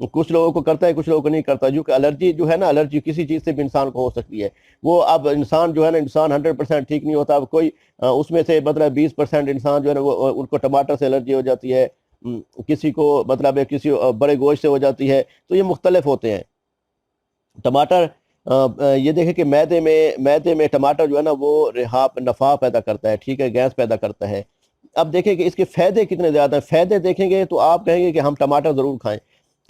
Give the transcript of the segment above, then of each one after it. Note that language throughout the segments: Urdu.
کچھ لوگوں کو کرتا ہے کچھ لوگوں کو نہیں کرتا، جو کہ الرجی جو ہے نا، الرجی کسی چیز سے بھی انسان کو ہو سکتی ہے۔ وہ اب انسان جو ہے نا، انسان 100% ٹھیک نہیں ہوتا، اب کوئی اس میں سے مطلب 20% انسان جو ہے نا وہ ان کو ٹماٹر سے الرجی ہو جاتی ہے، کسی کو مطلب کسی بڑے گوشت سے ہو جاتی ہے، تو یہ مختلف ہوتے ہیں۔ ٹماٹر یہ دیکھیں کہ میدے میں ٹماٹر جو ہے نا وہ نفع پیدا کرتا ہے، ٹھیک ہے، گیس پیدا کرتا ہے۔ اب دیکھیں کہ اس کے فائدے کتنے زیادہ ہیں، فائدے دیکھیں گے تو آپ کہیں گے کہ ہم ٹماٹر ضرور کھائیں۔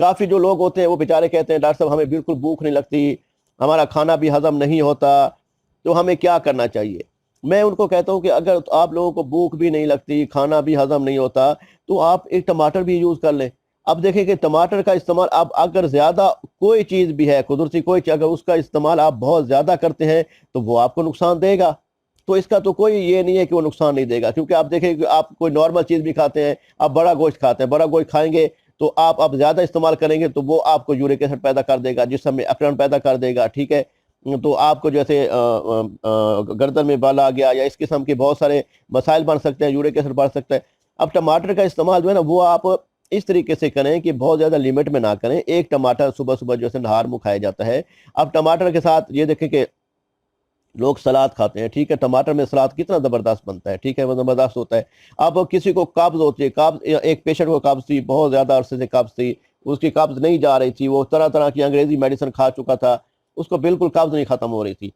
کافی جو لوگ ہوتے ہیں وہ بیچارے کہتے ہیں ڈاکٹر صاحب ہمیں بالکل بھوک نہیں لگتی، ہمارا کھانا بھی ہضم نہیں ہوتا، تو ہمیں کیا کرنا چاہیے؟ میں ان کو کہتا ہوں کہ اگر آپ لوگوں کو بھوک بھی نہیں لگتی، کھانا بھی ہضم نہیں ہوتا، تو آپ ایک ٹماٹر بھی یوز کر لیں۔ اب دیکھیں کہ ٹماٹر کا استعمال آپ اگر زیادہ کوئی چیز بھی ہے قدرتی کوئی چیز، اگر اس کا استعمال آپ بہت زیادہ کرتے ہیں تو وہ آپ کو نقصان دے گا۔ تو اس کا تو کوئی یہ نہیں ہے کہ وہ نقصان نہیں دے گا، کیونکہ آپ دیکھیں کہ آپ کوئی نارمل چیز بھی کھاتے ہیں، آپ بڑا گوشت کھاتے ہیں، بڑا گوشت کھائیں گے تو آپ زیادہ استعمال کریں گے تو وہ آپ کو یورک ایسڈ پیدا کر دے گا، جسم میں اکڑن پیدا کر دے گا، ٹھیک ہے۔ تو آپ کو جیسے گردن میں بال آ گیا یا اس قسم کے بہت سارے مسائل بن سکتے ہیں، یورک ایسڈ بڑھ سکتا ہے۔ اب ٹماٹر کا استعمال جو ہے نا وہ آپ اس طریقے سے کریں کہ بہت زیادہ لیمٹ میں نہ کریں۔ ایک ٹماٹر صبح صبح جیسے نہار منہ کھایا جاتا ہے۔ اب ٹماٹر کے ساتھ یہ دیکھیں کہ لوگ سلاد کھاتے ہیں، ٹھیک ہے، ٹماٹر میں سلاد کتنا زبردست بنتا ہے، ٹھیک ہے، وہ زبردست ہوتا ہے۔ اب کسی کو قبض ہوتی ہے، قبض ایک پیشنٹ کو قبض تھی، بہت زیادہ عرصے سے قبض تھی، اس کی قبض نہیں جا رہی تھی، وہ طرح طرح کی انگریزی میڈیسن کھا چکا تھا، اس کو بالکل قبض نہیں ختم ہو رہی تھی،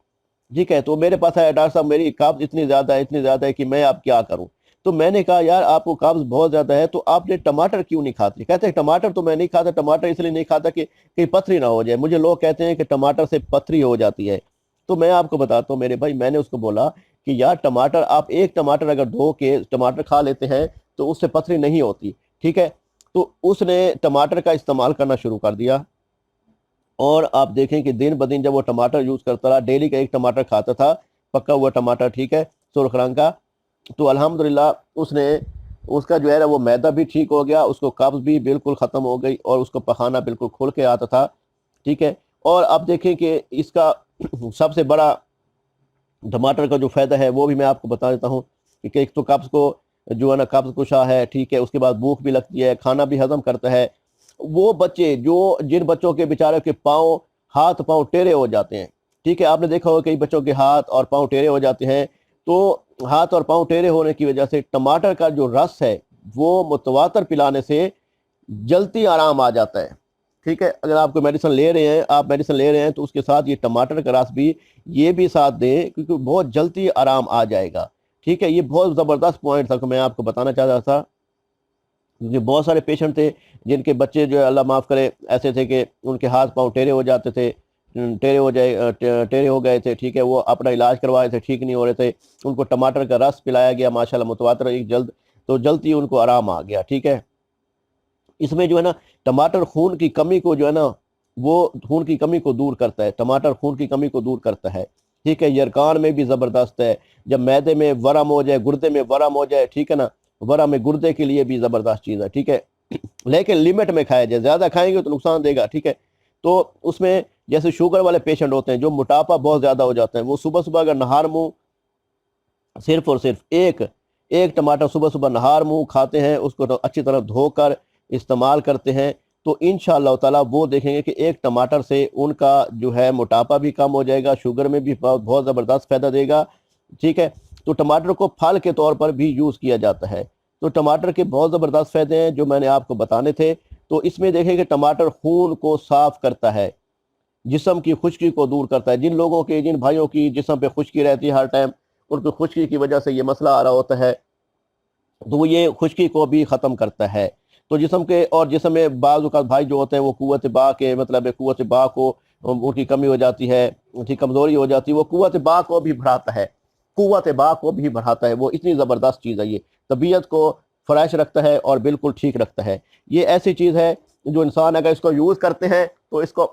ٹھیک ہے۔ تو میرے پاس آیا ڈاکٹر صاحب میری قبض اتنی زیادہ ہے کہ میں اب کیا کروں؟ تو میں نے کہا یار آپ کو قبض بہت زیادہ ہے تو آپ نے ٹماٹر کیوں نہیں کھاتے؟ کہتے ہیں ٹماٹر تو میں نہیں کھاتا، ٹماٹر اس لیے نہیں کھاتا کہ کہیں پتھری نہ ہو جائے، مجھے لوگ کہتے ہیں کہ ٹماٹر سے پتھری ہو جاتی ہے۔ تو میں آپ کو بتاتا ہوں میرے بھائی، میں نے اس کو بولا کہ یار ٹماٹر، آپ ایک ٹماٹر اگر دھو کے ٹماٹر کھا لیتے ہیں تو اس سے پتھری نہیں ہوتی، ٹھیک ہے۔ تو اس نے ٹماٹر کا استعمال کرنا شروع کر دیا، اور آپ دیکھیں کہ دن بدن جب وہ ٹماٹر یوز کرتا رہا، ڈیلی کا ایک ٹماٹر کھاتا تھا، پکا ہوا ٹماٹر، ٹھیک ہے، سرخ رنگ کا، تو الحمدللہ اس کا جو ہے نا وہ معدہ بھی ٹھیک ہو گیا، اس کو قبض بھی بالکل ختم ہو گئی، اور اس کو پخانا بالکل کھل کے آتا تھا، ٹھیک ہے۔ اور آپ دیکھیں کہ اس کا سب سے بڑا ٹماٹر کا جو فائدہ ہے وہ بھی میں آپ کو بتا دیتا ہوں کہ ایک تو قبض کو جو ہے نا قبض کشا ہے، ٹھیک ہے، اس کے بعد بھوک بھی لگتی ہے، کھانا بھی ہضم کرتا ہے۔ وہ بچے جن بچوں کے بیچارے کے ہاتھ پاؤں ٹیڑے ہو جاتے ہیں، ٹھیک ہے، آپ نے دیکھا ہوگا کئی بچوں کے ہاتھ اور پاؤں ٹیڑے ہو جاتے ہیں، تو ہاتھ اور پاؤں ٹیڑے ہونے کی وجہ سے ٹماٹر کا جو رس ہے وہ متواتر پلانے سے جلدی آرام آ جاتا ہے، ٹھیک ہے۔ اگر آپ کو میڈیسن لے رہے ہیں تو اس کے ساتھ یہ ٹماٹر کا رس بھی یہ بھی ساتھ دیں، کیونکہ بہت جلدی آرام آ جائے گا، ٹھیک ہے۔ یہ بہت زبردست پوائنٹ تھا کہ میں آپ کو بتانا چاہ رہا تھا، کیونکہ بہت سارے پیشنٹ تھے جن کے بچے جو ہے اللہ معاف کرے ایسے تھے کہ ان کے ہاتھ پاؤں ٹیڑے ہو جاتے تھے، ٹیڑے ہو گئے تھے، ٹھیک ہے، وہ اپنا علاج کروائے تھے، ٹھیک نہیں ہو رہے تھے، ان کو ٹماٹر کا رس پلایا گیا ماشاءاللہ متواتر تو جلدی ان کو آرام آ گیا، ٹھیک ہے۔ اس میں جو ہے نا ٹماٹر خون کی کمی کو جو ہے نا وہ خون کی کمی کو دور کرتا ہے، ٹماٹر خون کی کمی کو دور کرتا ہے، ٹھیک ہے۔ یرکان میں بھی زبردست ہے، جب معدے میں ورم ہو جائے، گردے میں ورم ہو جائے، ٹھیک ہے نا، ورم میں گردے کے لیے بھی زبردست چیز ہے، ٹھیک ہے، لیکن لمٹ میں کھایا جائے، زیادہ کھائیں گے تو نقصان دے گا، ٹھیک ہے۔ تو اس میں جیسے شوگر والے پیشنٹ ہوتے ہیں جو موٹاپا بہت زیادہ ہو جاتا ہے، وہ صبح صبح اگر نہار منہ صرف اور صرف ایک ٹماٹر صبح صبح نہار منہ کھاتے ہیں، اس کو اچھی طرح دھو کر استعمال کرتے ہیں، تو انشاءاللہ تعالیٰ وہ دیکھیں گے کہ ایک ٹماٹر سے ان کا جو ہے موٹاپا بھی کم ہو جائے گا، شوگر میں بھی بہت زبردست فائدہ دے گا، ٹھیک ہے۔ تو ٹماٹر کو پھل کے طور پر بھی یوز کیا جاتا ہے، تو ٹماٹر کے بہت زبردست فائدے ہیں جو میں نے آپ کو بتانے تھے۔ تو اس میں دیکھیں کہ ٹماٹر خون کو صاف کرتا ہے، جسم کی خشکی کو دور کرتا ہے، جن بھائیوں کی جسم پہ خشکی رہتی ہے ہر ٹائم، ان کو خشکی کی وجہ سے یہ مسئلہ آ رہا ہوتا ہے، تو وہ یہ خشکی کو بھی ختم کرتا ہے۔ تو جسم میں بعض اوقات بھائی جو ہوتے ہیں وہ قوت با کے قوت با کو ان کی کمی ہو جاتی ہے، ان کی کمزوری ہو جاتی ہے، وہ قوت با کو بھی بڑھاتا ہے، وہ اتنی زبردست چیز ہے، یہ طبیعت کو فریش رکھتا ہے اور بالکل ٹھیک رکھتا ہے۔ یہ ایسی چیز ہے جو انسان اگر اس کو یوز کرتے ہیں تو اس کو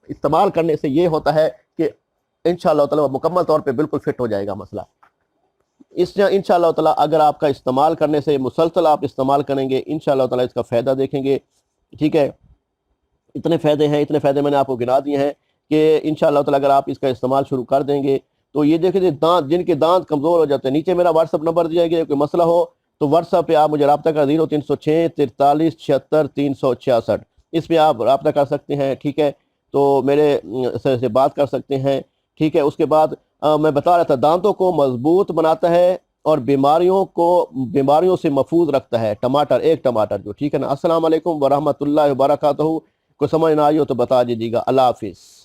استعمال کرنے سے یہ ہوتا ہے کہ انشاءاللہ تعالیٰ مکمل طور پہ بالکل فٹ ہو جائے گا مسئلہ۔ انشاءاللہ تعالیٰ اگر آپ کا استعمال کرنے سے مسلسل آپ استعمال کریں گے، انشاءاللہ تعالیٰ اس کا فائدہ دیکھیں گے، ٹھیک ہے۔ اتنے فائدے میں نے آپ کو گنا دیے ہیں کہ انشاءاللہ تعالیٰ اگر آپ اس کا استعمال شروع کر دیں گے تو یہ دیکھیں جن کے دانت کمزور ہو جاتے ہیں، نیچے میرا واٹس اپ نمبر دیا گیا، کوئی مسئلہ ہو تو واٹس اپ پہ آپ مجھے رابطہ کر 0306 43 76 366، اس پہ آپ رابطہ کر سکتے ہیں، ٹھیک ہے، تو میرے سر سے بات کر سکتے ہیں، ٹھیک ہے۔ اس کے بعد میں بتا رہا تھا دانتوں کو مضبوط بناتا ہے اور بیماریوں سے محفوظ رکھتا ہے ٹماٹر، ایک ٹماٹر جو، ٹھیک ہے نا۔ السلام علیکم ورحمۃ اللہ وبرکاتہ۔ کوئی سمجھ نہ آئی ہو تو بتا دیجیے گا۔ اللہ حافظ۔